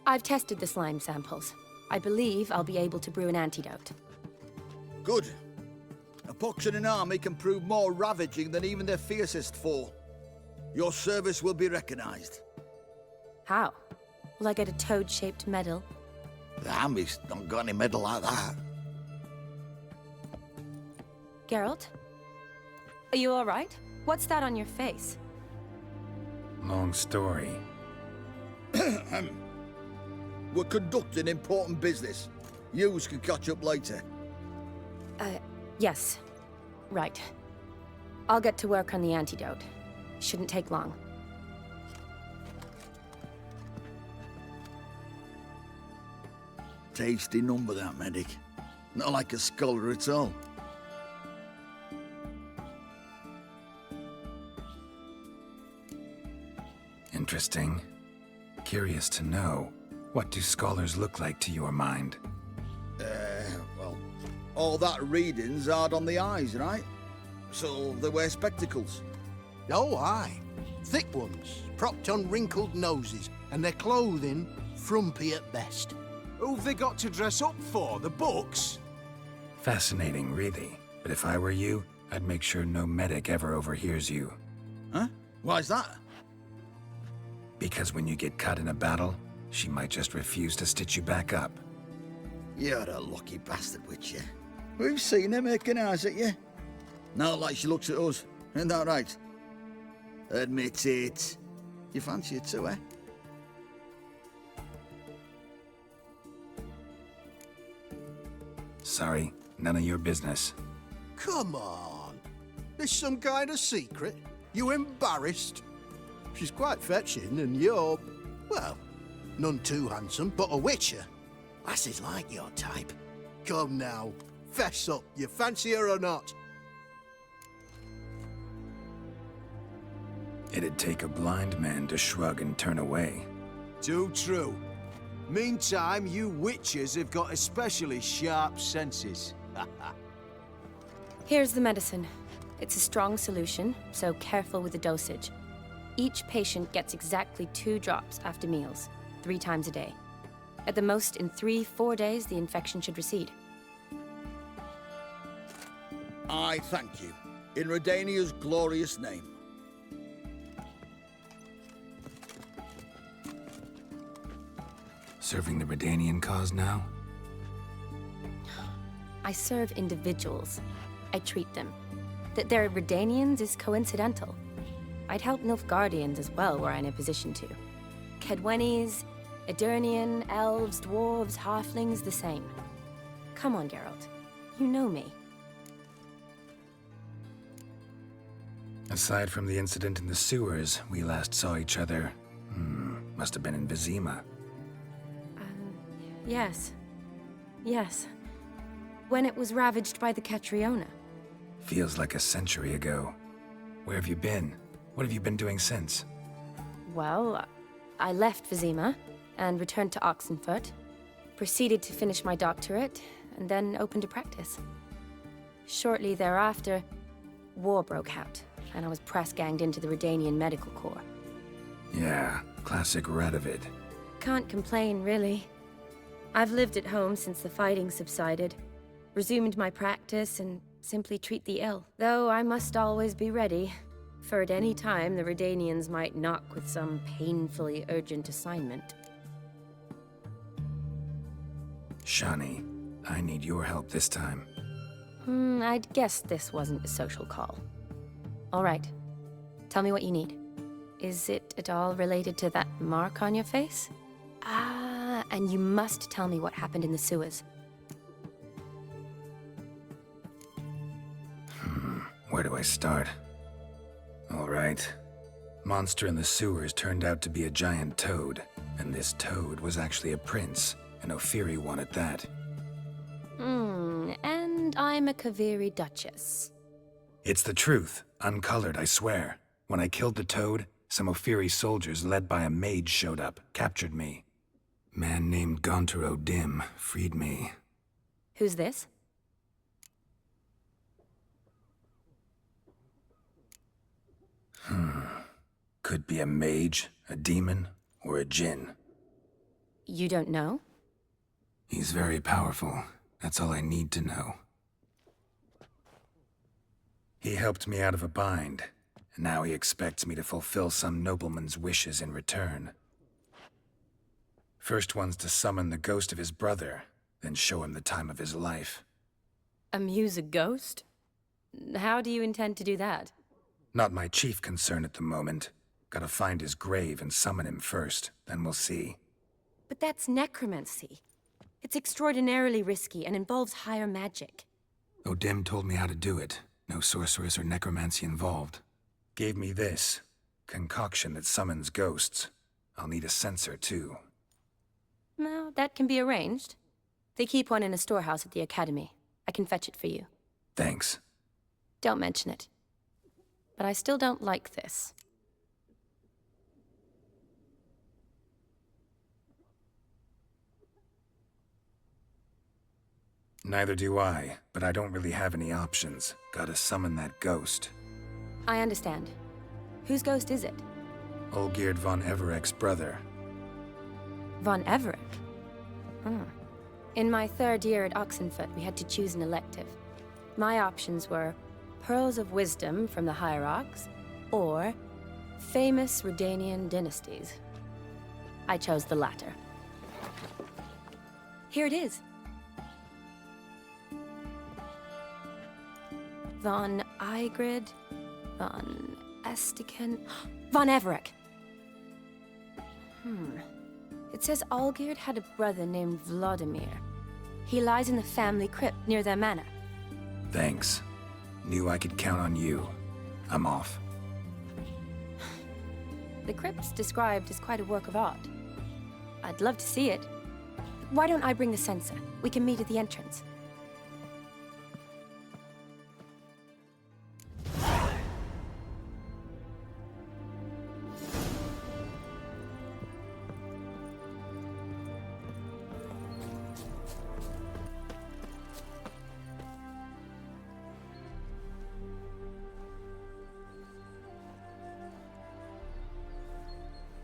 I've tested the slime samples. I believe I'll be able to brew an antidote. Good. A pox in an army can prove more ravaging than even their fiercest foe. Your service will be recognized. How? Will I get a toad-shaped medal? The army's not got any medal like that. Ґeralt? Are you all right? What's that on your face? Long story. We're conducting important business. Yous can catch up later. Yes. Right. I'll get to work on the antidote. Shouldn't take long. Tasty number, that medic. Not like a scholar at all. Interesting. Curious to know, what do scholars look like to your mind? Well, all that reading's hard on the eyes, right? So they wear spectacles. Oh, aye. Thick ones, propped on wrinkled noses, and their clothing frumpy at best. Who've they got to dress up for? The books? Fascinating, really. But if I were you, I'd make sure no medic ever overhears you. Huh? Why's that? Because when you get cut in a battle, she might just refuse to stitch you back up. You're a lucky bastard, Witcher. We've seen her making eyes at you. Not like she looks at us. Isn't that right? Admit it. You fancy it too, eh? Sorry, none of your business. Come on. There's some kind of secret? You embarrassed? She's quite fetching, and you're, well, none too handsome, but a witcher. Lasses like your type. Come now, fess up, you fancy her or not? It'd take a blind man to shrug and turn away. Too true. Meantime, you witches have got especially sharp senses. Here's the medicine. It's a strong solution, so careful with the dosage. Each patient gets exactly 2 drops after meals, 3 times a day. At the most, in 3-4 days, the infection should recede. I thank you. In Redania's glorious name. Serving the Redanian cause now? I serve individuals. I treat them. That they're Redanians is coincidental. I'd help Nilfgaardians as well were I in a position to. Kedwenis, Edirnian, elves, dwarves, halflings, the same. Come on, Ģeralt. You know me. Aside from the incident in the sewers, we last saw each other, must have been in Vizima. Yes. Yes. When it was ravaged by the Catriona. Feels like a century ago. Where have you been? What have you been doing since? Well, I left Vizima and returned to Oxenfurt, proceeded to finish my doctorate, and then opened a practice. Shortly thereafter, war broke out, and I was press-ganged into the Redanian Medical Corps. Yeah, classic Radovid. Can't complain, really. I've lived at home since the fighting subsided, resumed my practice, and simply treat the ill. Though I must always be ready, for at any time the Redanians might knock with some painfully urgent assignment. Shani, I need your help this time. I'd guessed this wasn't a social call. All right. Tell me what you need. Is it at all related to that mark on your face? Ah, and you must tell me what happened in the sewers. Where do I start? All right. Monster in the sewers turned out to be a giant toad, and this toad was actually a prince, and Ophiri wanted that. And I'm a Kaviri Duchess. It's the truth, uncolored, I swear. When I killed the toad, some Ophiri soldiers led by a mage showed up, captured me. Man named Gontaro Dim freed me. Who's this? Could be a mage, a demon, or a djinn. You don't know? He's very powerful. That's all I need to know. He helped me out of a bind, and now he expects me to fulfill some nobleman's wishes in return. First one's to summon the ghost of his brother, then show him the time of his life. Amuse a ghost? How do you intend to do that? Not my chief concern at the moment. Gotta find his grave and summon him first, then we'll see. But that's necromancy. It's extraordinarily risky and involves higher magic. Odim told me how to do it. No sorceress or necromancy involved. Gave me this concoction that summons ghosts. I'll need a censer, too. Well, that can be arranged. They keep one in a storehouse at the academy. I can fetch it for you. Thanks. Don't mention it. But I still don't like this. Neither do I, but I don't really have any options. Gotta summon that ghost. I understand. Whose ghost is it? Olgierd von Evereck's brother. Von Everett? In my third year at Oxenfurt, we had to choose an elective. My options were Pearls of Wisdom from the Hierarchs, or Famous Redanian Dynasties. I chose the latter. Here it is. Von Igrid, von Estiken, von Everett. It says Olgierd had a brother named Vladimir. He lies in the family crypt near their manor. Thanks. Knew I could count on you. I'm off. The crypt's described as quite a work of art. I'd love to see it. Why don't I bring the censer? We can meet at the entrance.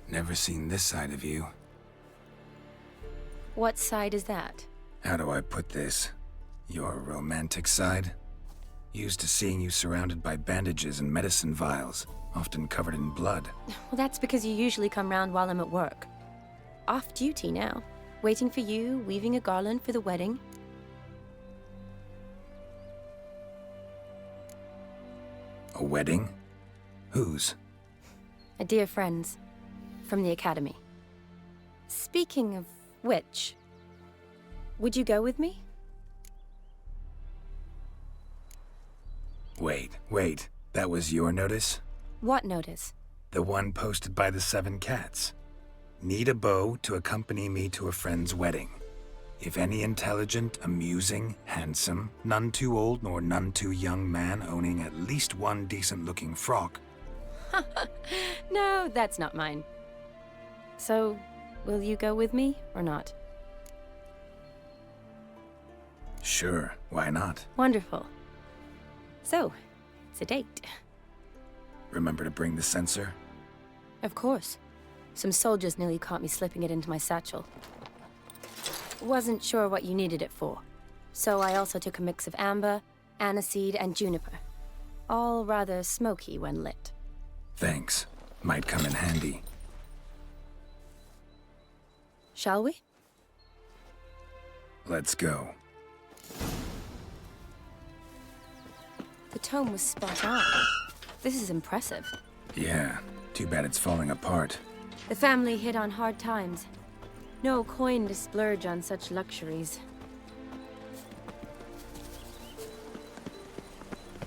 Never seen this side of you. What side is that? How do I put this? Your romantic side? Used to seeing you surrounded by bandages and medicine vials, often covered in blood. Well, that's because you usually come round while I'm at work. Off duty now. Waiting for you, weaving a garland for the wedding. A wedding? Whose? A dear friend's. From the academy. Speaking of which, would you go with me? Wait. That was your notice? What notice? The one posted by the 7 cats. Need a beau to accompany me to a friend's wedding. If any intelligent, amusing, handsome, none too old nor none too young man owning at least one decent-looking frock. No, that's not mine. So, will you go with me or not? Sure, why not? Wonderful. So, it's a date. Remember to bring the censer? Of course. Some soldiers nearly caught me slipping it into my satchel. Wasn't sure what you needed it for, so I also took a mix of amber, aniseed, and juniper. All rather smoky when lit. Thanks. Might come in handy. Shall we? Let's go. The tome was spot on. This is impressive. Yeah, too bad it's falling apart. The family hit on hard times. No coin to splurge on such luxuries.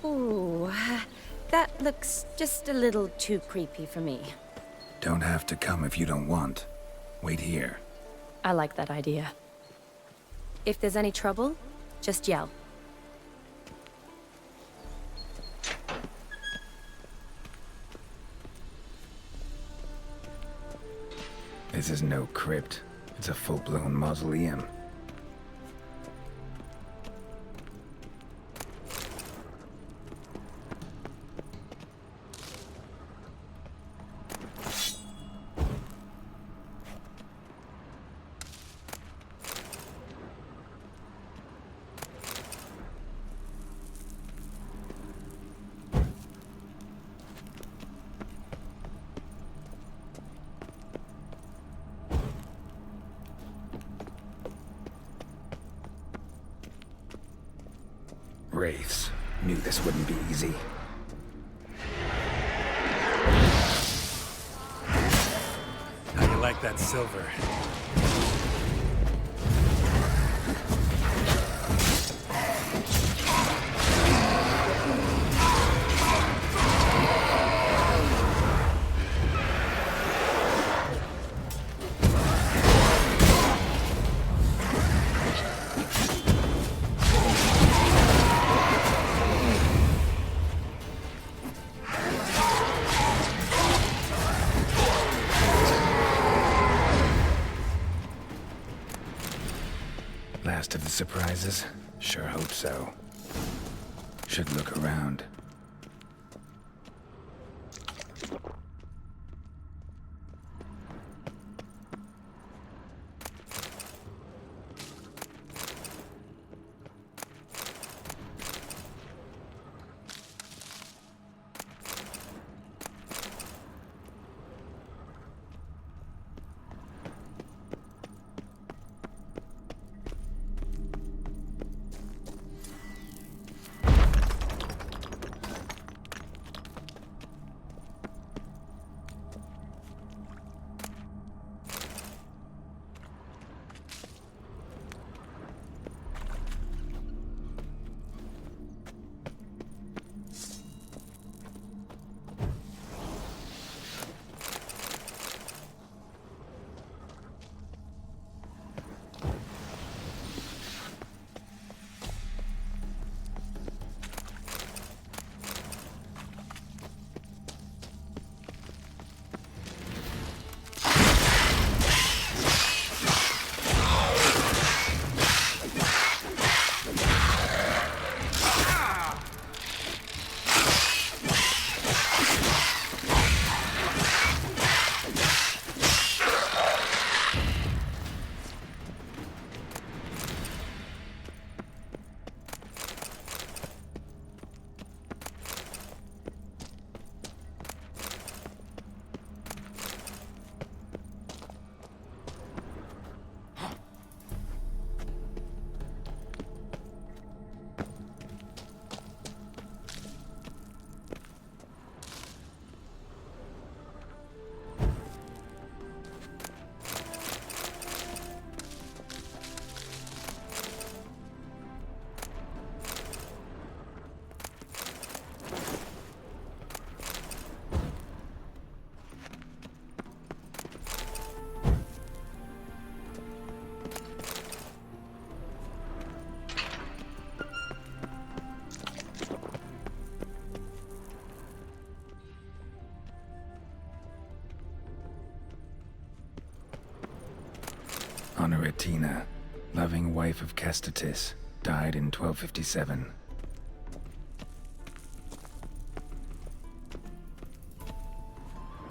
Ooh, that looks just a little too creepy for me. Don't have to come if you don't want. Wait here. I like that idea. If there's any trouble, just yell. This is no crypt. It's a full-blown mausoleum. Wraiths. Knew this wouldn't be easy. How you like that silver? Last of the surprises? Sure hope so. Should look around. Honoratina, loving wife of Kestatis, died in 1257.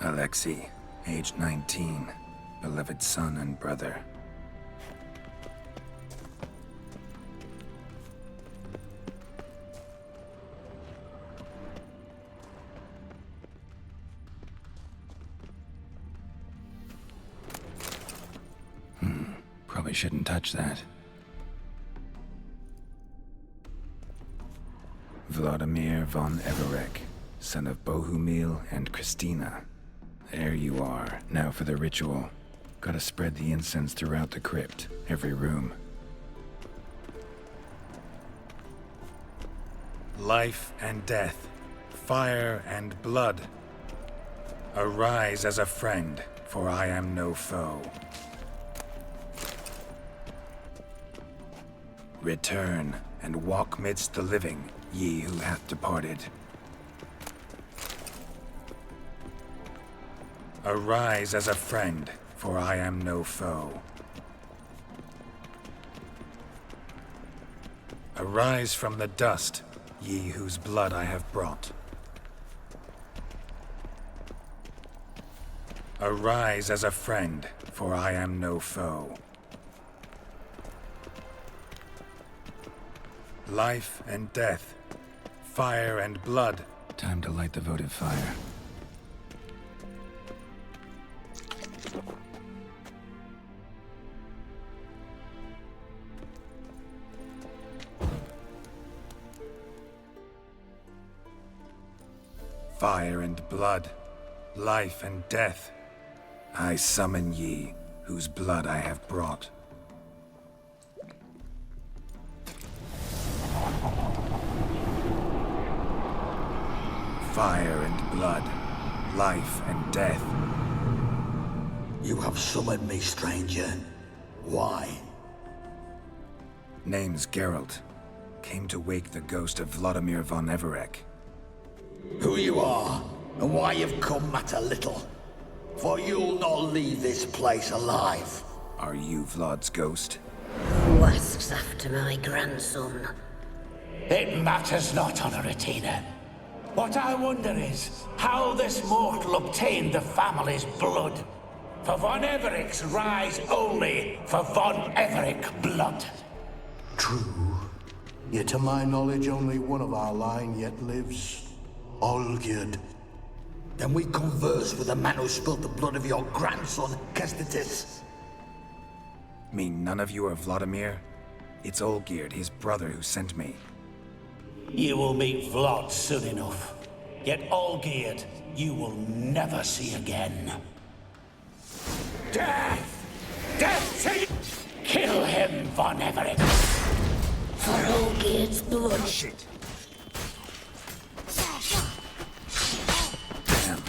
Alexei, aged 19, beloved son and brother. Probably shouldn't touch that. Vladimir von Everek, son of Bohumil and Christina. There you are. Now for the ritual. Gotta spread the incense throughout the crypt, every room. Life and death, fire and blood. Arise as a friend, for I am no foe. Return, and walk midst the living, ye who hath departed. Arise as a friend, for I am no foe. Arise from the dust, ye whose blood I have brought. Arise as a friend, for I am no foe. Life and death, fire and blood. Time to light the votive fire. Fire and blood, life and death. I summon ye, whose blood I have brought. Fire and blood, life and death. You have summoned me, stranger. Why? Name's Ґеральт. Came to wake the ghost of Vladimir von Everec. Who you are, and why you've come matter little. For you'll not leave this place alive. Are you Vlad's ghost? Who asks after my grandson? It matters not, Honoratina. What I wonder is how this mortal obtained the family's blood. For von Everec's rise only for von Everec blood. True. Yet to my knowledge, only one of our line yet lives. Olgierd. Then we converse with the man who spilled the blood of your grandson, Kestitis. Mean none of you are Vladimir? It's Olgierd, his brother, who sent me. You will meet Vlad soon enough. Yet Olgierd, you will never see again. Death! Death to you! Kill him, von Everec! For Olgierd's blood. Shit. Damn.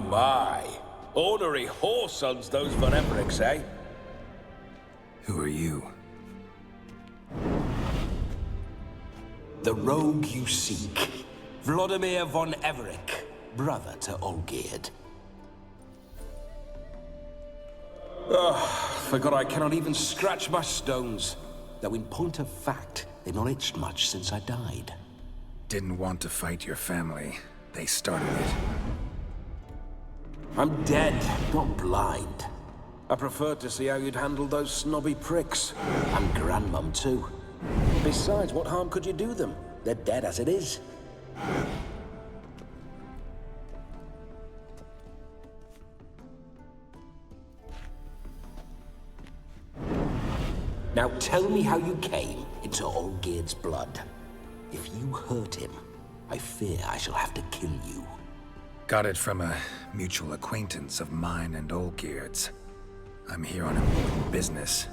My. Ornery whoresons, those von Everecs, eh? Who are you? The rogue you seek. Vladimir von Everec, brother to Olgierd. Forgot I cannot even scratch my stones. Though in point of fact, they've not itched much since I died. Didn't want to fight your family. They started it. I'm dead, not blind. I preferred to see how you'd handle those snobby pricks. And Grandmum, too. Besides, what harm could you do them? They're dead as it is. Now tell me how you came into Olgierd's blood. If you hurt him, I fear I shall have to kill you. Got it from a mutual acquaintance of mine and Olgierd's. I'm here on important business.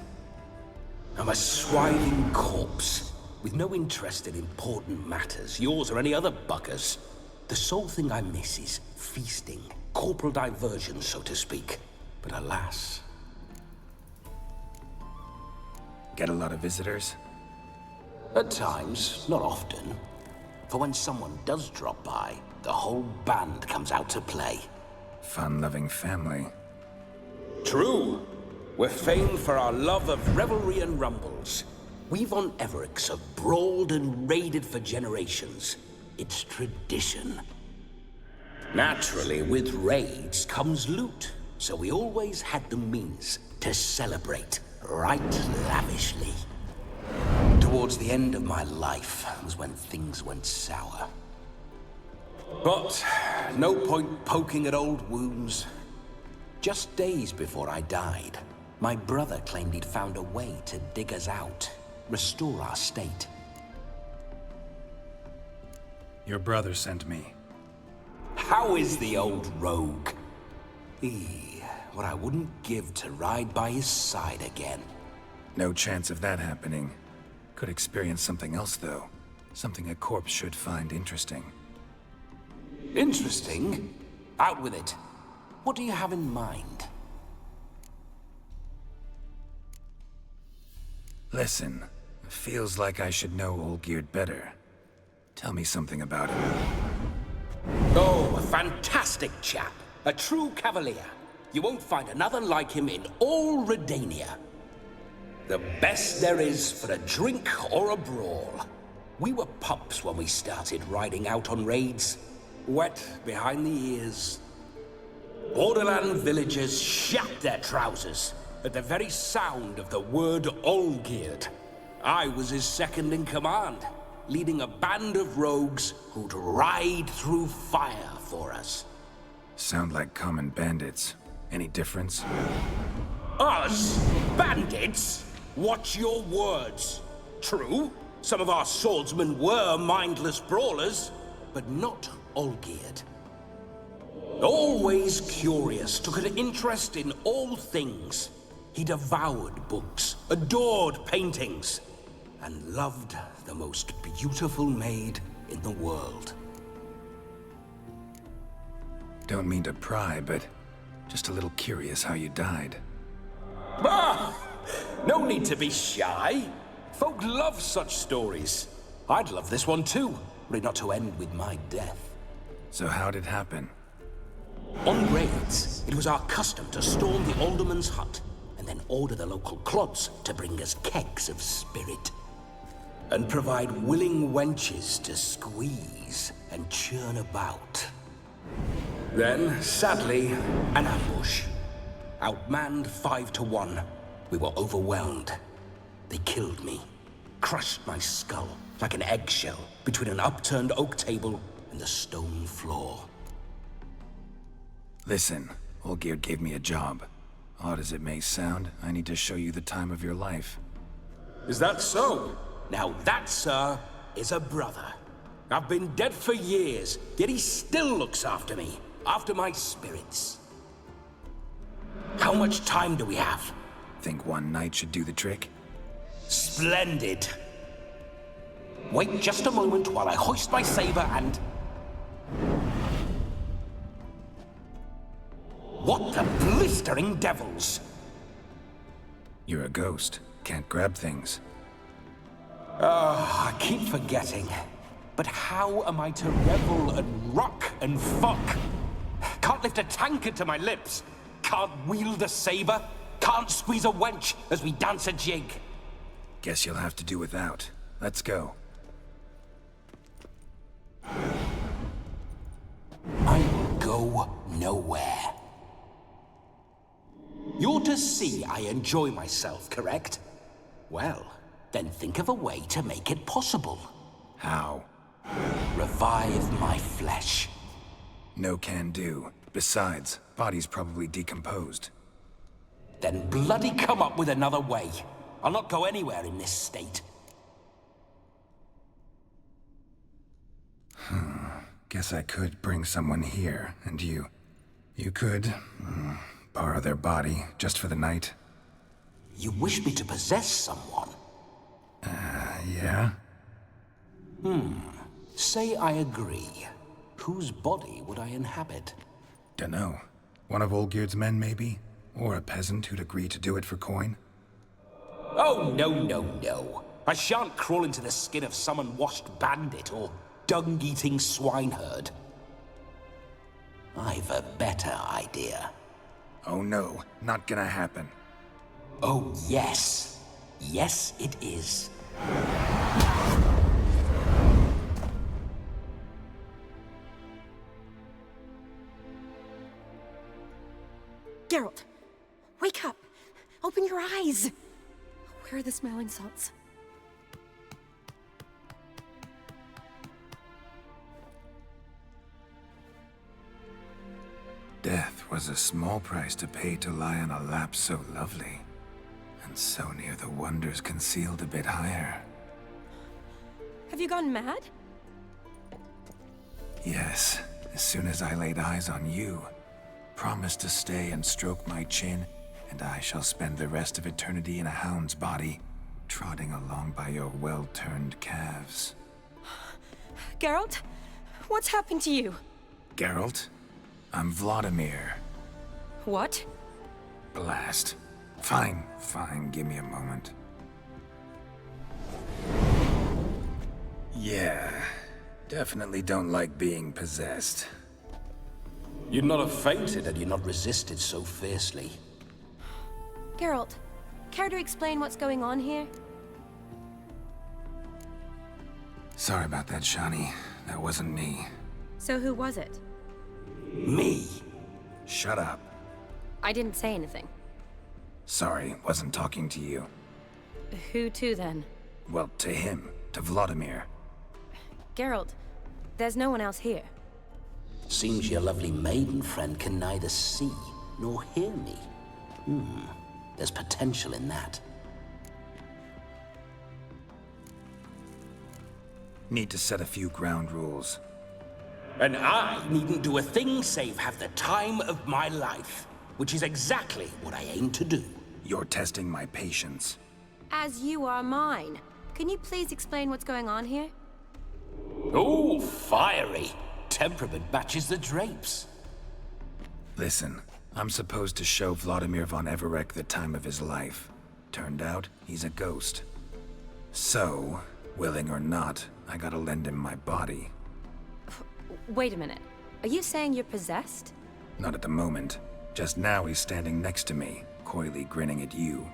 I'm a swiving corpse, with no interest in important matters, yours or any other buggers. The sole thing I miss is feasting, corporal diversion, so to speak. But alas... Get a lot of visitors? At times, not often. For when someone does drop by, the whole band comes out to play. Fun-loving family. True. We're famed for our love of revelry and rumbles. We von Everecs have brawled and raided for generations. It's tradition. Naturally, with raids comes loot, so we always had the means to celebrate right lavishly. Towards the end of my life was when things went sour. But no point poking at old wounds. Just days before I died, my brother claimed he'd found a way to dig us out, restore our state. Your brother sent me. How is the old rogue? What I wouldn't give to ride by his side again. No chance of that happening. Could experience something else, though. Something a corpse should find interesting. Interesting? Out with it. What do you have in mind? Listen, feels like I should know Olgierd better. Tell me something about him. Oh, a fantastic chap. A true cavalier. You won't find another like him in all Redania. The best there is for a drink or a brawl. We were pups when we started riding out on raids. Wet behind the ears. Borderland villagers shat their trousers. at the very sound of the word Olgierd. I was his second in command, leading a band of rogues who'd ride through fire for us. Sound like common bandits. Any difference? Us? Bandits? Watch your words. True, some of our swordsmen were mindless brawlers, but not Olgierd. Always curious, took an interest in all things. He devoured books, adored paintings, and loved the most beautiful maid in the world. Don't mean to pry, but just a little curious how you died. Ah! No need to be shy. Folk love such stories. I'd love this one too, but not to end with my death. So how'd it happen? On raids, it was our custom to storm the alderman's hut and then order the local clods to bring us kegs of spirit. And provide willing wenches to squeeze and churn about. Then, sadly, an ambush. Outmanned 5 to 1, we were overwhelmed. They killed me, crushed my skull like an eggshell between an upturned oak table and the stone floor. Listen, Olgierd gave me a job. Odd as it may sound, I need to show you the time of your life. Is that so? Now that, sir, is a brother. I've been dead for years, yet he still looks after me, after my spirits. How much time do we have? Think one night should do the trick? Splendid. Wait just a moment while I hoist my saber and... What the blistering devils? You're a ghost. Can't grab things. I keep forgetting. But how am I to revel and rock and fuck? Can't lift a tankard to my lips. Can't wield a saber. Can't squeeze a wench as we dance a jig. Guess you'll have to do without. Let's go. I will go nowhere. You're to see I enjoy myself, correct? Well, then think of a way to make it possible. How? Revive my flesh. No can do. Besides, body's probably decomposed. Then bloody come up with another way. I'll not go anywhere in this state. Guess I could bring someone here, and you could borrow their body just for the night. You wish me to possess someone? Yeah? Say I agree. Whose body would I inhabit? Dunno. One of Olgierd's men, maybe? Or a peasant who'd agree to do it for coin? Oh, no. I shan't crawl into the skin of some unwashed bandit or dung-eating swineherd. I've a better idea. Oh no, not gonna happen. Oh, yes. Yes, it is. Geralt, wake up! Open your eyes! Where are the smelling salts? Death was a small price to pay to lie on a lap so lovely, and so near the wonders concealed a bit higher. Have you gone mad? Yes, as soon as I laid eyes on you, promise to stay and stroke my chin, and I shall spend the rest of eternity in a hound's body, trotting along by your well-turned calves. Geralt, what's happened to you? Ґеральт? I'm Vladimir. What? Blast. Fine, give me a moment. Yeah, definitely don't like being possessed. You'd not have fainted had you not resisted so fiercely. Geralt, care to explain what's going on here? Sorry about that, Shani. That wasn't me. So who was it? Me? Shut up. I didn't say anything. Sorry, wasn't talking to you. Who to, then? Well, to him. To Vladimir. Ģeralt, there's no one else here. Seems your lovely maiden friend can neither see nor hear me. There's potential in that. Need to set a few ground rules. And I needn't do a thing save have the time of my life, which is exactly what I aim to do. You're testing my patience. As you are mine. Can you please explain what's going on here? Oh, fiery. Temperament matches the drapes. Listen, I'm supposed to show Vladimir von Everec the time of his life. Turned out, he's a ghost. So, willing or not, I gotta lend him my body. Wait a minute. Are you saying you're possessed? Not at the moment. Just now he's standing next to me, coyly grinning at you.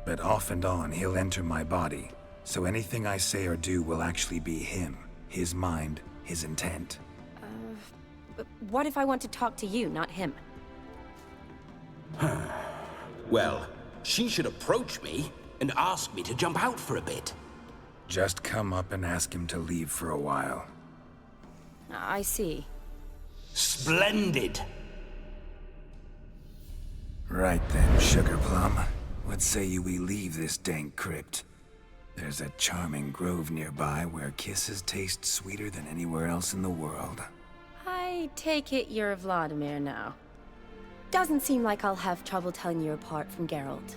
But off and on, he'll enter my body. So anything I say or do will actually be him. His mind, his intent. But what if I want to talk to you, not him? Well, she should approach me and ask me to jump out for a bit. Just come up and ask him to leave for a while. I see. Splendid. Right then, Sugar Plum. What say you we leave this dank crypt? There's a charming grove nearby where kisses taste sweeter than anywhere else in the world. I take it you're Vladimir now. Doesn't seem like I'll have trouble telling you apart from Ģeralt.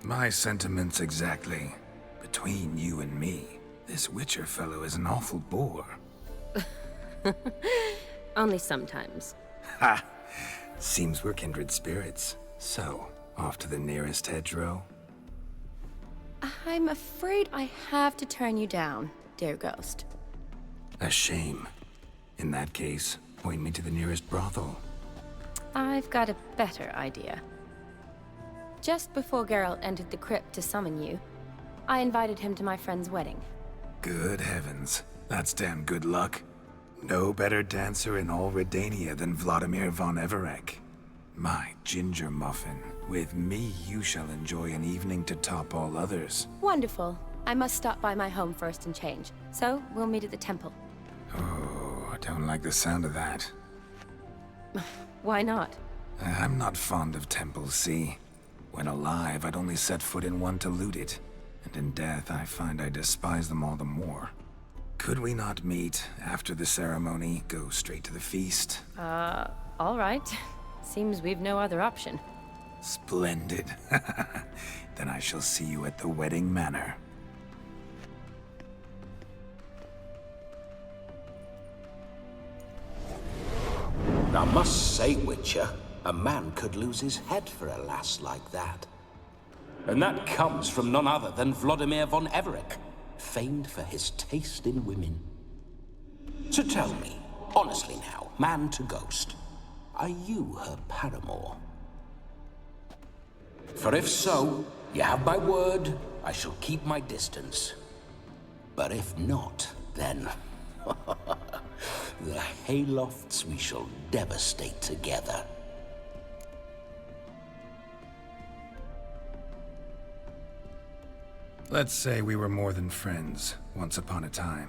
My sentiments exactly. Between you and me, this Witcher fellow is an awful bore. Only sometimes. Ha! Seems we're kindred spirits. So, off to the nearest hedgerow? I'm afraid I have to turn you down, dear ghost. A shame. In that case, point me to the nearest brothel. I've got a better idea. Just before Ģeralt entered the crypt to summon you, I invited him to my friend's wedding. Good heavens. That's damn good luck. No better dancer in all Redania than Vladimir von Everec. My ginger muffin. With me, you shall enjoy an evening to top all others. Wonderful. I must stop by my home first and change. So, we'll meet at the temple. Oh, I don't like the sound of that. Why not? I'm not fond of temples, see? When alive, I'd only set foot in one to loot it. And in death, I find I despise them all the more. Could we not meet after the ceremony, go straight to the feast? All right. Seems we've no other option. Splendid. Then I shall see you at the wedding manor. I must say, Witcher, a man could lose his head for a lass like that. And that comes from none other than Vladimir von Everec, famed for his taste in women. So tell me, honestly now, man to ghost, are you her paramour? For if so, you have my word, I shall keep my distance. But if not, then the haylofts we shall devastate together. Let's say we were more than friends, once upon a time.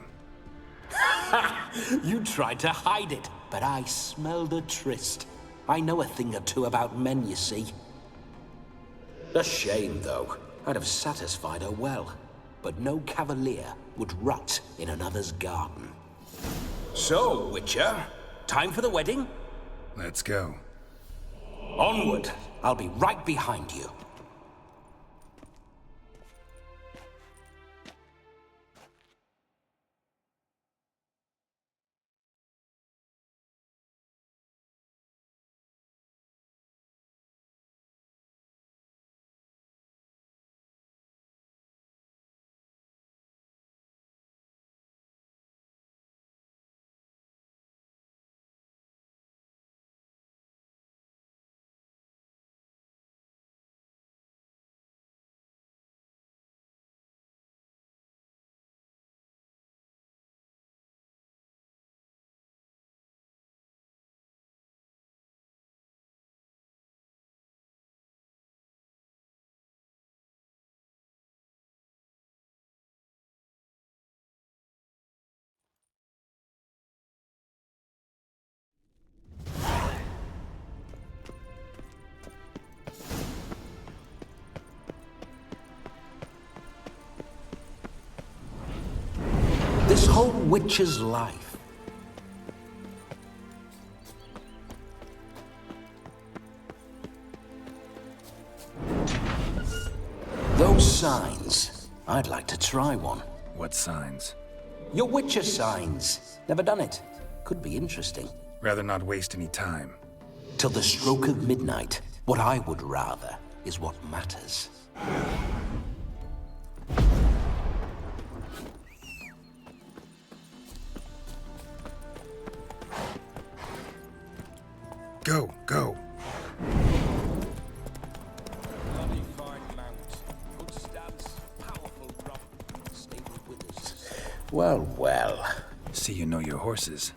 You tried to hide it, but I smelled a tryst. I know a thing or two about men, you see. A shame, though. I'd have satisfied her well, but no cavalier would rut in another's garden. So, Witcher, time for the wedding? Let's go. Onward! I'll be right behind you. This whole witcher's life. Those signs, I'd like to try one. What signs? Your witcher signs. Never done it. Could be interesting. Rather not waste any time. Till the stroke of midnight, what I would rather is what matters. Go, go. Well, well. See you know your horses.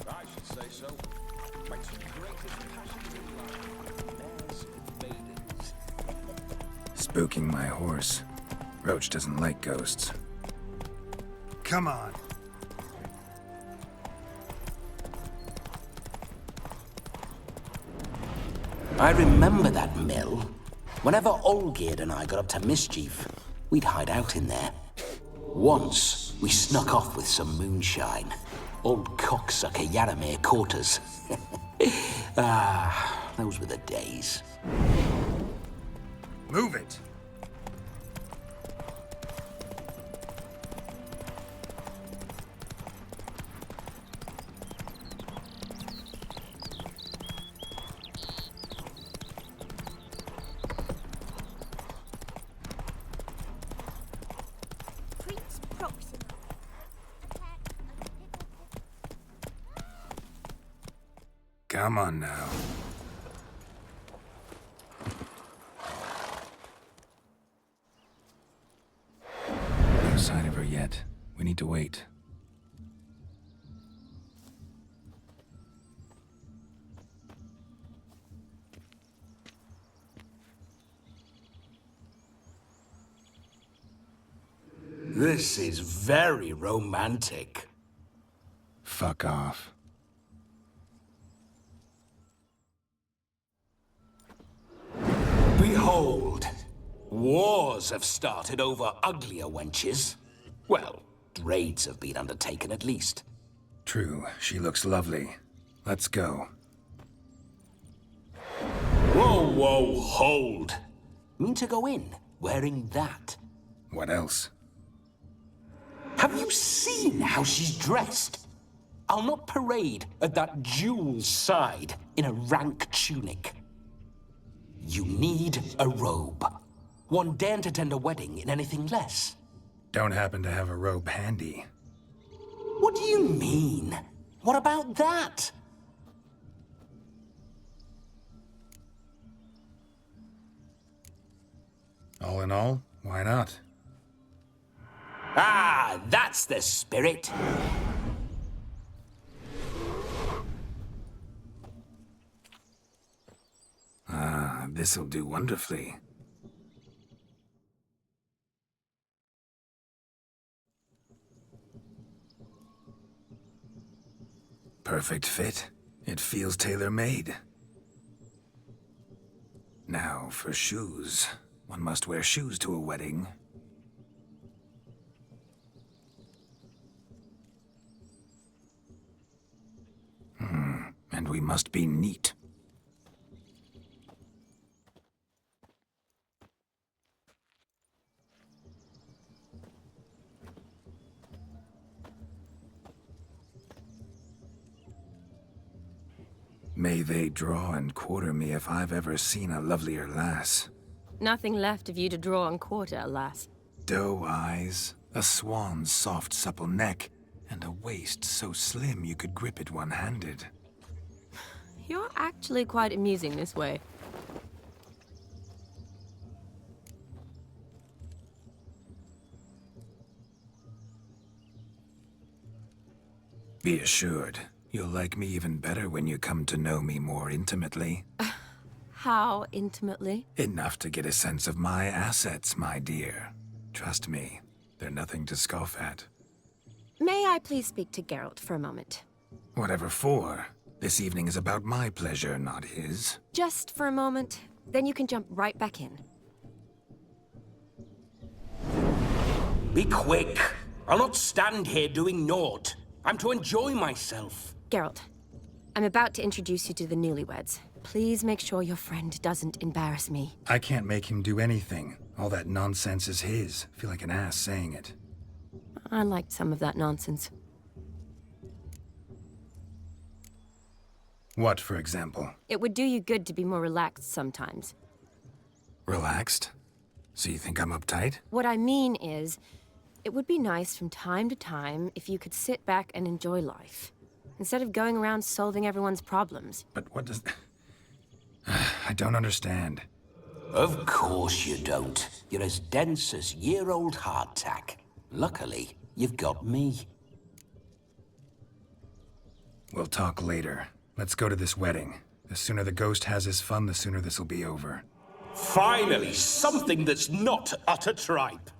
I should say so. My two greatest passions in life, mares and maidens. Spooking my horse. Roach doesn't like ghosts. Come on. I remember that mill. Whenever Olgierd and I got up to mischief, we'd hide out in there. Once, we snuck off with some moonshine. Old cocksucker Yaramir caught us. Those were the days. Move it. Come on now. No sign of her yet. We need to wait. This is very romantic. Fuck off. Behold, wars have started over uglier wenches. Well, raids have been undertaken at least. True, she looks lovely. Let's go. Whoa, whoa, hold. Mean to go in, wearing that? What else? Have you seen how she's dressed? I'll not parade at that jewel's side in a rank tunic. You need a robe. One daren't attend a wedding in anything less. Don't happen to have a robe handy. What do you mean? What about that? All in all, why not? Ah, that's the spirit. Ah, this'll do wonderfully. Perfect fit. It feels tailor-made. Now for shoes. One must wear shoes to a wedding. And we must be neat. May they draw and quarter me if I've ever seen a lovelier lass. Nothing left of you to draw and quarter, alas. Doe eyes, a swan's soft supple neck, and a waist so slim you could grip it one-handed. You're actually quite amusing this way. Be assured, you'll like me even better when you come to know me more intimately. How intimately? Enough to get a sense of my assets, my dear. Trust me, they're nothing to scoff at. May I please speak to Ґеральт for a moment? Whatever for. This evening is about my pleasure, not his. Just for a moment, then you can jump right back in. Be quick. I'll not stand here doing naught. I'm to enjoy myself. Ґеральт, I'm about to introduce you to the newlyweds. Please make sure your friend doesn't embarrass me. I can't make him do anything. All that nonsense is his. I feel like an ass saying it. I liked some of that nonsense. What, for example? It would do you good to be more relaxed sometimes. Relaxed? So you think I'm uptight? What I mean is, it would be nice from time to time if you could sit back and enjoy life, instead of going around solving everyone's problems. But what does... I don't understand. Of course you don't. You're as dense as year-old hardtack. Luckily, you've got me. We'll talk later. Let's go to this wedding. The sooner the ghost has his fun, the sooner this'll be over. Finally, something that's not utter tripe.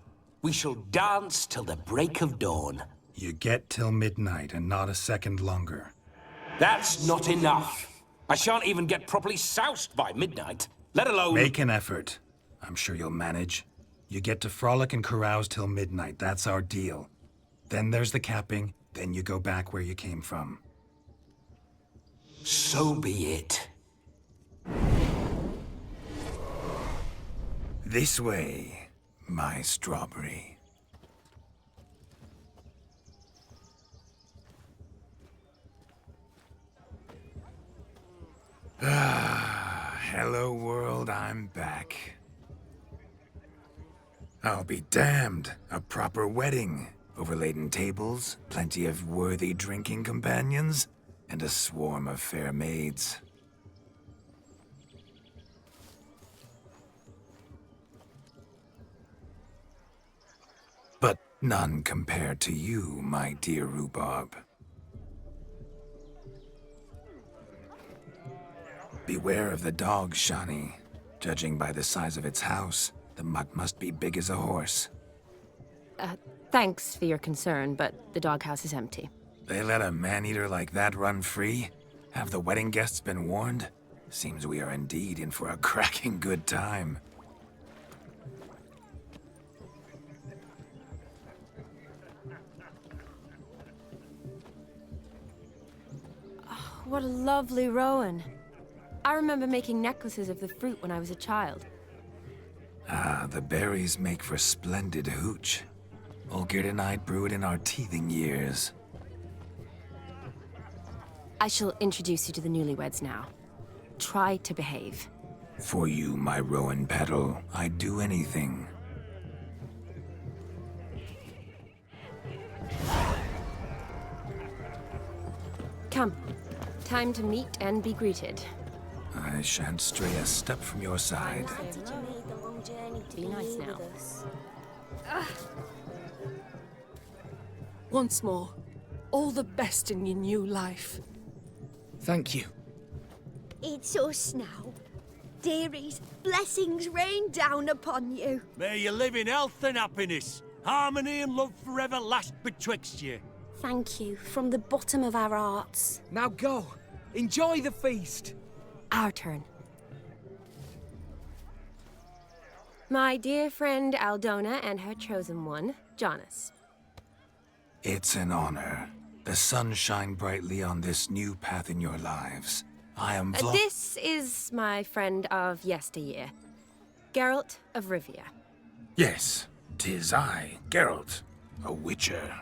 We shall dance till the break of dawn. You get till midnight and not a second longer. That's not enough. I shan't even get properly soused by midnight, let alone... Make an effort. I'm sure you'll manage. You get to frolic and carouse till midnight. That's our deal. Then there's the capping, then you go back where you came from. So be it. This way, my strawberry. Hello world, I'm back. I'll be damned. A proper wedding. Overladen tables, plenty of worthy drinking companions, and a swarm of fair maids. But none compared to you, my dear rhubarb. Beware of the dog, Shani. Judging by the size of its house, the mutt must be big as a horse. Thanks for your concern, but the doghouse is empty. They let a man-eater like that run free? Have the wedding guests been warned? Seems we are indeed in for a cracking good time. What a lovely rowan. I remember making necklaces of the fruit when I was a child. Ah, the berries make for splendid hooch. Olgerd and I brew it in our teething years. I shall introduce you to the newlyweds now. Try to behave. For you, my rowan petal, I'd do anything. Come. Time to meet and be greeted. I shan't stray a step from your side. Be nice now. Once more, all the best in your new life. Thank you. It's us now. Dearies, blessings rain down upon you. May you live in health and happiness. Harmony and love forever last betwixt you. Thank you from the bottom of our hearts. Now go. Enjoy the feast. Our turn. My dear friend Aldona and her chosen one, Jonas. It's an honor. The sun shine brightly on this new path in your lives. I am This is my friend of yesteryear, Ґеральт of Rivia. Yes, 'tis I, Ґерalt, a witcher.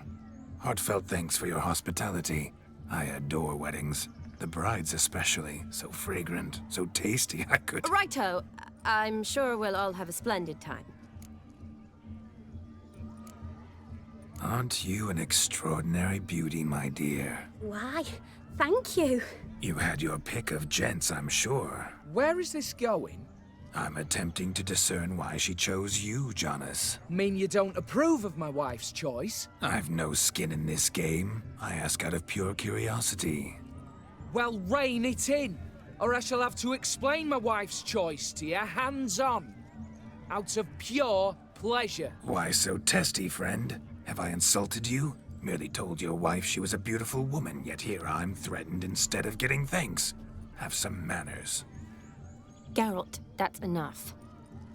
Heartfelt thanks for your hospitality. I adore weddings. The brides especially. So fragrant, so tasty, I could... Righto. I'm sure we'll all have a splendid time. Aren't you an extraordinary beauty, my dear? Why, thank you. You had your pick of gents, I'm sure. Where is this going? I'm attempting to discern why she chose you, Jonas. Mean you don't approve of my wife's choice? I've no skin in this game. I ask out of pure curiosity. Well, rein it in, or I shall have to explain my wife's choice to you hands-on. Out of pure pleasure. Why so testy, friend? Have I insulted you? Merely told your wife she was a beautiful woman, yet here I'm threatened instead of getting thanks. Have some manners. Ґеральт, that's enough.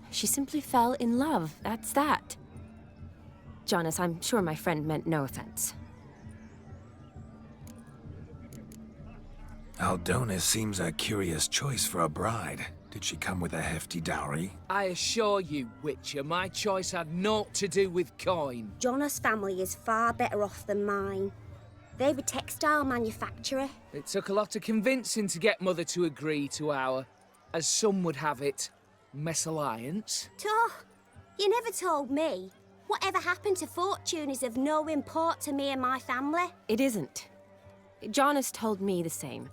She simply fell in love, that's that. Jonas, I'm sure my friend meant no offense. Aldona seems a curious choice for a bride. Did she come with a hefty dowry? I assure you, Witcher, my choice had naught to do with coin. Jonas' family is far better off than mine. They're a textile manufacturer. It took a lot of convincing to get Mother to agree to our, as some would have it, mesalliance. You never told me. Whatever happened to fortune is of no import to me and my family. It isn't. Jonas told me the same.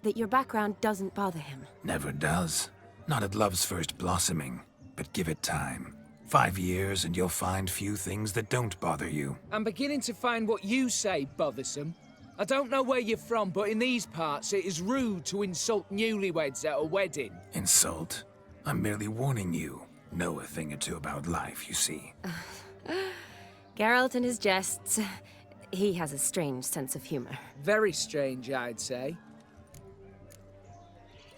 That your background doesn't bother him. Never does. Not at love's first blossoming. But give it time. 5 years and you'll find few things that don't bother you. I'm beginning to find what you say bothersome. I don't know where you're from, but in these parts it is rude to insult newlyweds at a wedding. Insult? I'm merely warning you. Know a thing or two about life, you see. Ґеральт and his jests. He has a strange sense of humor. Very strange, I'd say.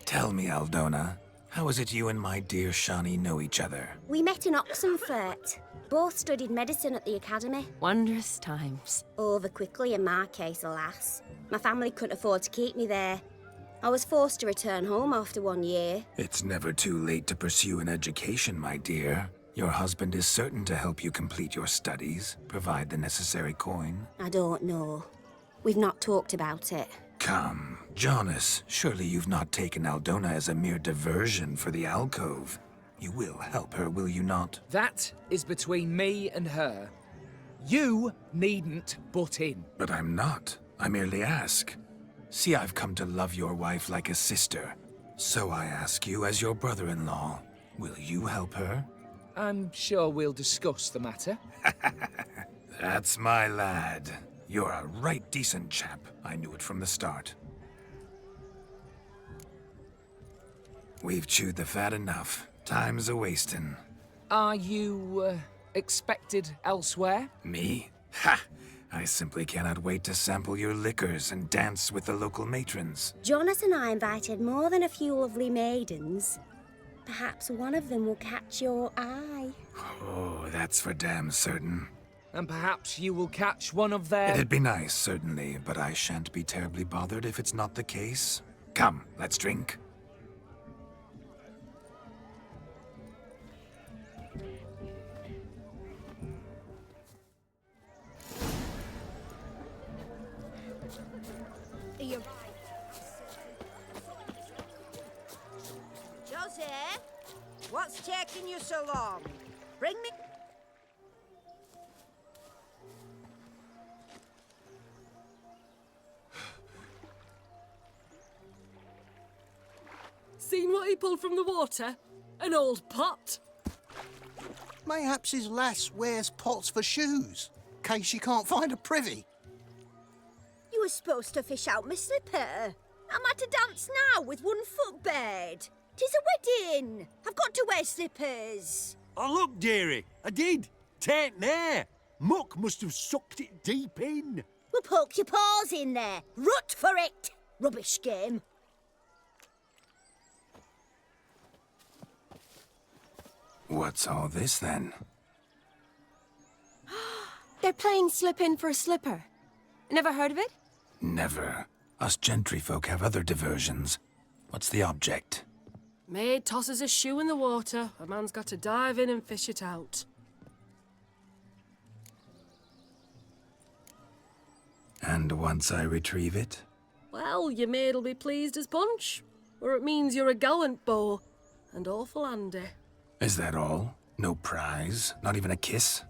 Tell me, Aldona, how is it you and my dear Shani know each other? We met in Oxenfurt. Both studied medicine at the academy. Wondrous times. Over quickly in my case, alas. My family couldn't afford to keep me there. I was forced to return home after 1 year. It's never too late to pursue an education, my dear. Your husband is certain to help you complete your studies, provide the necessary coin. I don't know. We've not talked about it. Come, Jonas, surely you've not taken Aldona as a mere diversion for the alcove. You will help her, will you not? That is between me and her. You needn't butt in. But I'm not. I merely ask. See, I've come to love your wife like a sister. So I ask you as your brother-in-law, will you help her? I'm sure we'll discuss the matter. That's my lad. You're a right decent chap. I knew it from the start. We've chewed the fat enough. Time's a-wasting. Are you, expected elsewhere? Me? Ha! I simply cannot wait to sample your liquors and dance with the local matrons. Jonas and I invited more than a few lovely maidens. Perhaps one of them will catch your eye. Oh, that's for damn certain. And perhaps you will catch one of their... It'd be nice, certainly, but I shan't be terribly bothered if it's not the case. Come, let's drink. Jose, what's taking you so long? Bring me... Seen what he pulled from the water? An old pot. Mayhaps his lass wears pots for shoes, case she can't find a privy. You were supposed to fish out my slipper. I'm at a dance now with 1 foot bared. 'Tis a wedding. I've got to wear slippers. Oh, look, dearie, I did. Tain't there. Muck must have sucked it deep in. Well, poke your paws in there. Rut for it. Rubbish game. What's all this, then? They're playing slip in for a slipper. Never heard of it? Never. Us gentry folk have other diversions. What's the object? Maid tosses a shoe in the water. A man's got to dive in and fish it out. And once I retrieve it? Well, your maid'll be pleased as punch. Or it means you're a gallant beau. And awful handy. Is that all? No prize? Not even a kiss?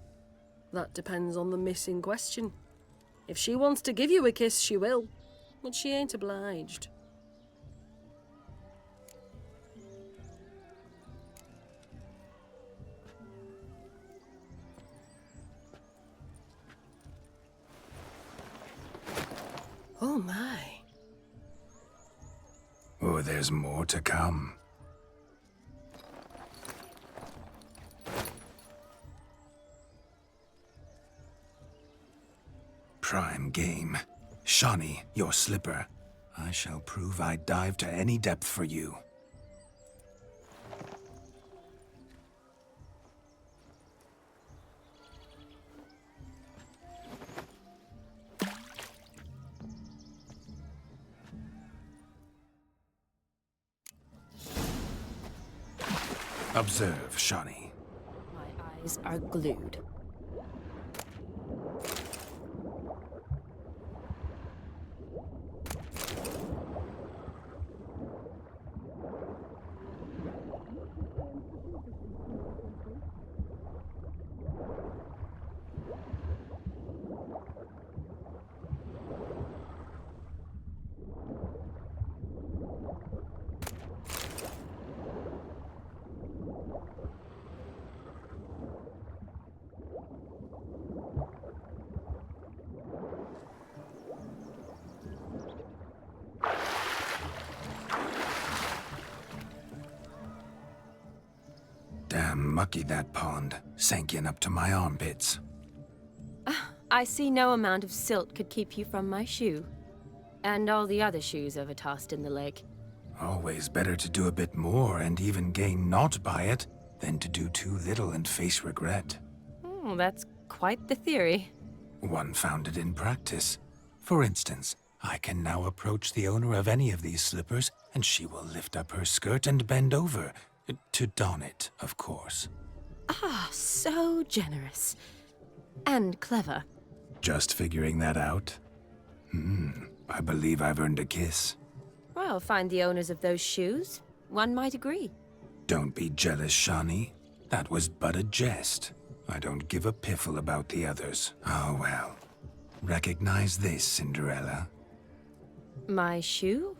That depends on the miss in question. If she wants to give you a kiss, she will. But she ain't obliged. Oh my. Oh, there's more to come. Prime game. Shawnee, your slipper. I shall prove I dive to any depth for you. Observe, Shawnee. My eyes are glued. Damn mucky, that pond. Sank in up to my armpits. I see no amount of silt could keep you from my shoe. And all the other shoes overtossed in the lake. Always better to do a bit more and even gain naught by it than to do too little and face regret. Oh, that's quite the theory. One founded in practice. For instance, I can now approach the owner of any of these slippers, and she will lift up her skirt and bend over. To don it, of course. Ah, so generous. And clever. Just figuring that out? I believe I've earned a kiss. Well, find the owners of those shoes. One might agree. Don't be jealous, Shawnee. That was but a jest. I don't give a piffle about the others. Oh, well. Recognize this, Cinderella. My shoe?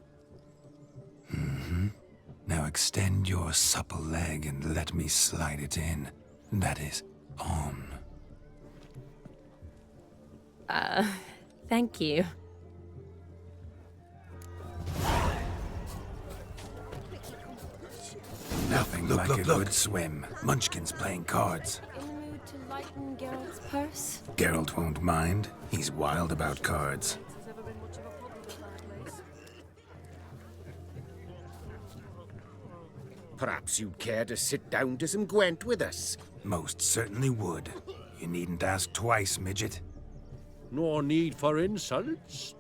Now extend your supple leg and let me slide it in. That is, on. Thank you. Nothing like a good swim. Munchkin's playing cards. In the mood to lighten Geralt's purse? Geralt won't mind. He's wild about cards. Perhaps you'd care to sit down to some Gwent with us. Most certainly would. You needn't ask twice, midget. No need for insults.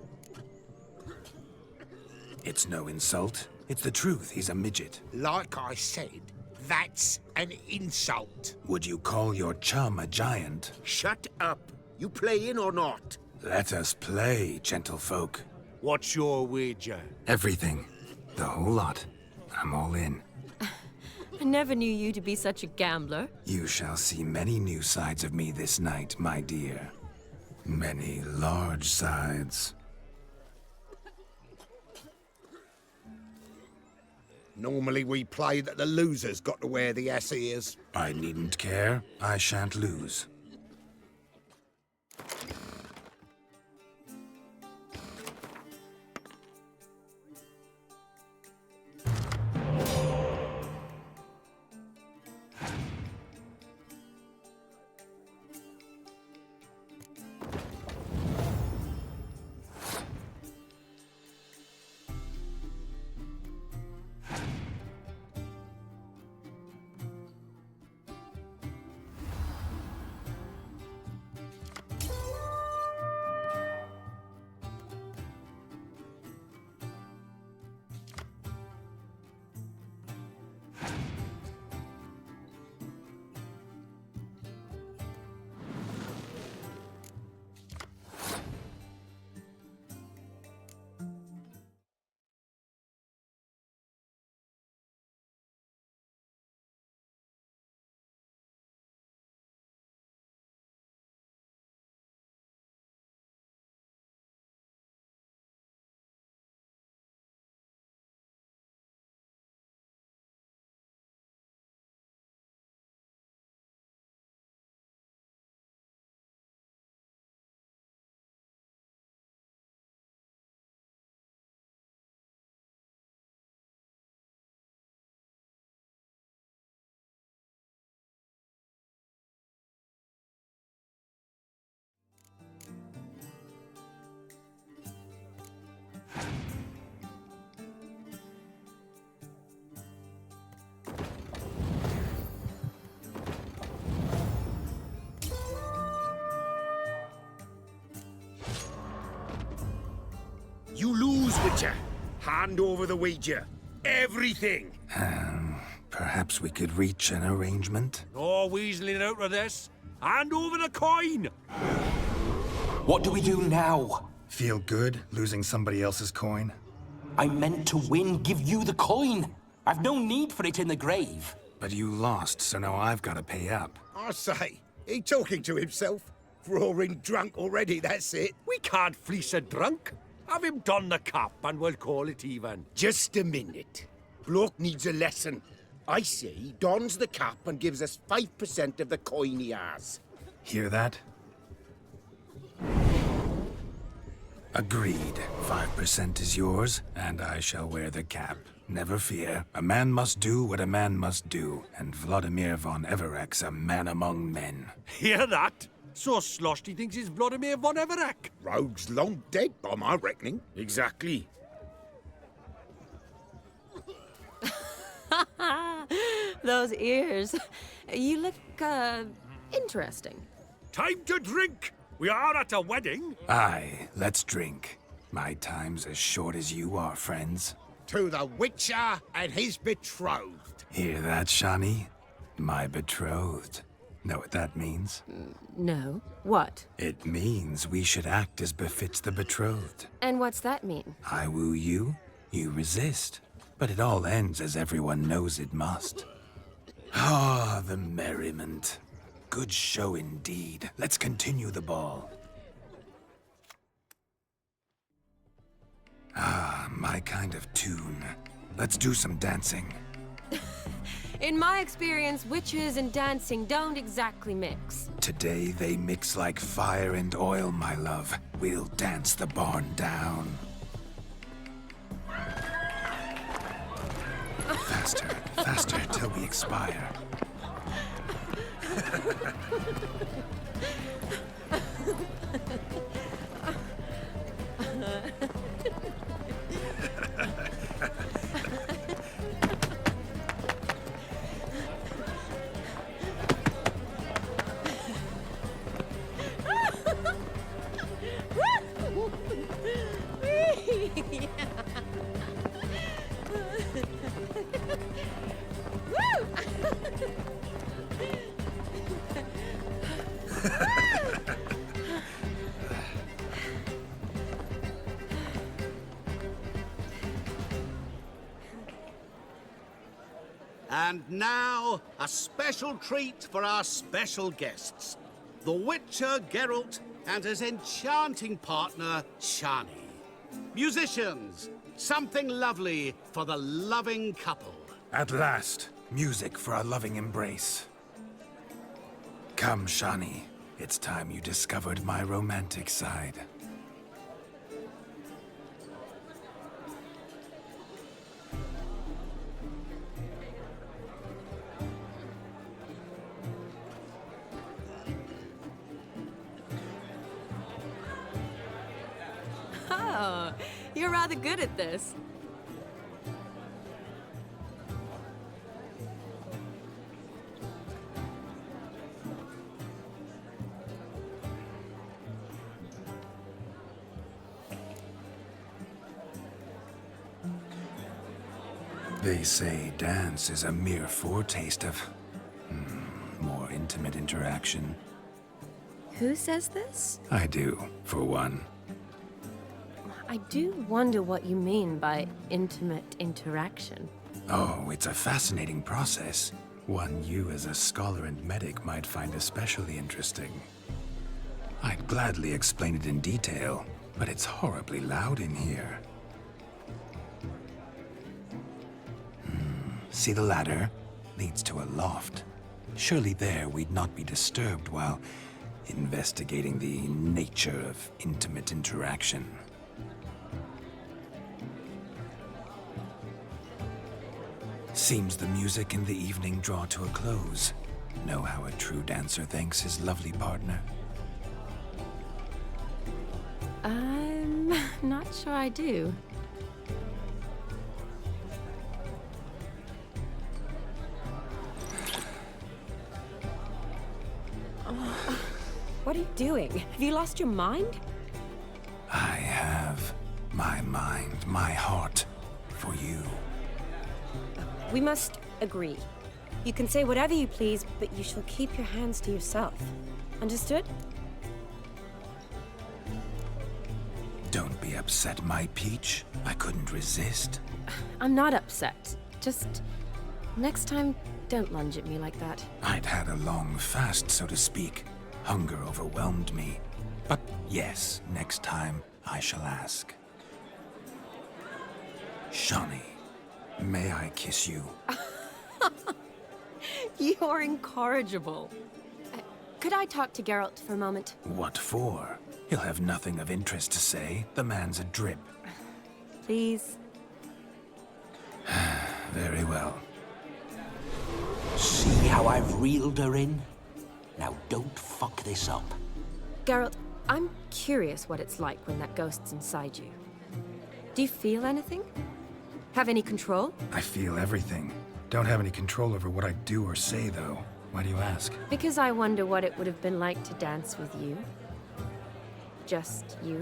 It's no insult. It's the truth. He's a midget. Like I said, that's an insult. Would you call your chum a giant? Shut up. You playing or not? Let us play, gentlefolk. What's your wager? Everything. The whole lot. I'm all in. I never knew you to be such a gambler. You shall see many new sides of me this night, my dear. Many large sides. Normally we play that the loser's got to wear the ass ears. I needn't care. I shan't lose. You lose, Witcher. Hand over the wager. Everything. Perhaps. Perhaps we could reach an arrangement? No weaseling out of this. Hand over the coin! What do we do now? Feel good losing somebody else's coin? I meant to win, give you the coin. I've no need for it in the grave. But you lost, so now I've got to pay up. I say, he talking to himself? Roaring drunk already, that's it. We can't fleece a drunk. Have him don the cap and we'll call it even. Just a minute. Bloke needs a lesson. I say he dons the cap and gives us 5% of the coin he has. Hear that? Agreed. 5% is yours, and I shall wear the cap. Never fear. A man must do what a man must do, and Vladimir von Everek's a man among men. Hear that? So sloshed he thinks he's Vladimir von Everek. Rogue's long dead, by my reckoning. Exactly. Those ears. You look, interesting. Time to drink! We are at a wedding. Aye, let's drink. My time's as short as you are, friends. To the Witcher and his betrothed. Hear that, Shani? My betrothed. Know what that means? No. What? It means we should act as befits the betrothed. And what's that mean? I woo you, you resist. But it all ends as everyone knows it must. Ah, the merriment. Good show indeed. Let's continue the ball. Ah, my kind of tune. Let's do some dancing. In my experience, witches and dancing don't exactly mix. Today they mix like fire and oil, my love. We'll dance the barn down. Faster, faster, till we expire. And now, a special treat for our special guests. The Witcher Ґеральт and his enchanting partner, Shani. Musicians, something lovely for the loving couple. At last, music for our loving embrace. Come, Shani. It's time you discovered my romantic side. Oh, you're rather good at this. They say dance is a mere foretaste of more intimate interaction. Who says this? I do, for one. I do wonder what you mean by intimate interaction. Oh, it's a fascinating process. One you as a scholar and medic might find especially interesting. I'd gladly explain it in detail, but it's horribly loud in here. See the ladder? Leads to a loft. Surely there we'd not be disturbed while investigating the nature of intimate interaction. Seems the music and the evening draw to a close. Know how a true dancer thanks his lovely partner? I'm not sure I do. What are you doing? Have you lost your mind? I have my mind, my heart for you. We must agree. You can say whatever you please, but you shall keep your hands to yourself. Understood? Don't be upset, my peach. I couldn't resist. I'm not upset. Just next time, don't lunge at me like that. I'd had a long fast, so to speak. Hunger overwhelmed me. But yes, next time I shall ask. Shawnee, may I kiss you? You're incorrigible. Could I talk to Ґеральт for a moment? What for? He'll have nothing of interest to say. The man's a drip. Please? Very well. See how I've reeled her in? Now don't fuck this up. Ґеральт, I'm curious what it's like when that ghost's inside you. Do you feel anything? Have any control? I feel everything. Don't have any control over what I do or say, though. Why do you ask? Because I wonder what it would have been like to dance with you. Just you.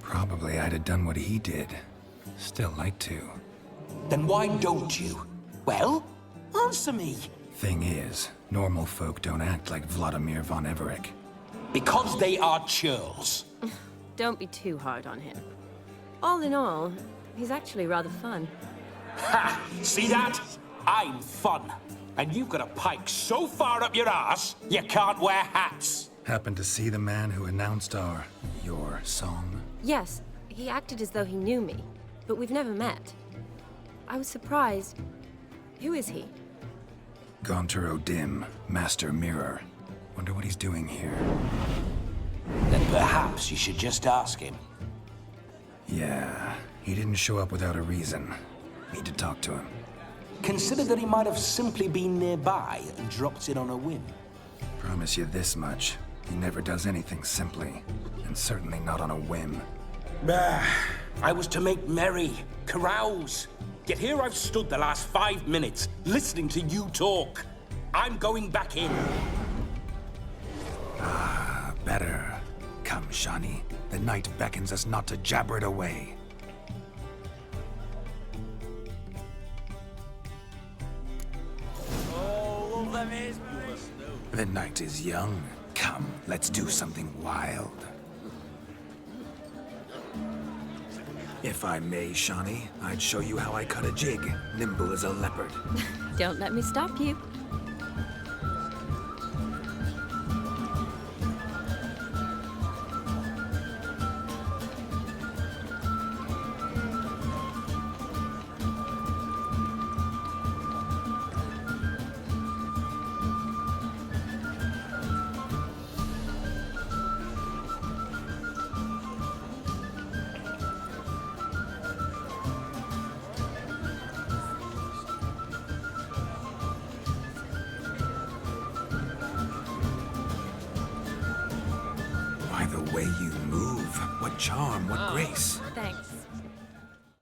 Probably I'd have done what he did. Still like to. Then why don't you? Well, answer me. Thing is, normal folk don't act like Vladimir von Everett. Because they are churls. Don't be too hard on him. All in all, he's actually rather fun. Ha! See that? I'm fun. And you've got a pike so far up your ass, you can't wear hats. Happened to see the man who announced your song? Yes, he acted as though he knew me, but we've never met. I was surprised. Who is he? Gaunter O'Dim, Master Mirror. Wonder what he's doing here. Then perhaps you should just ask him. Yeah, he didn't show up without a reason. Need to talk to him. Consider that he might have simply been nearby and dropped in on a whim. Promise you this much. He never does anything simply, and certainly not on a whim. Bah, I was to make merry, carouse. Yet here I've stood the last 5 minutes, listening to you talk. I'm going back in. Ah, better. Come, Shawnee. The night beckons us not to jabber it away. The night is young. Come, let's do something wild. If I may, Shawnee, I'd show you how I cut a jig, nimble as a leopard. Don't let me stop you. By the way you move, what charm, what grace. Thanks.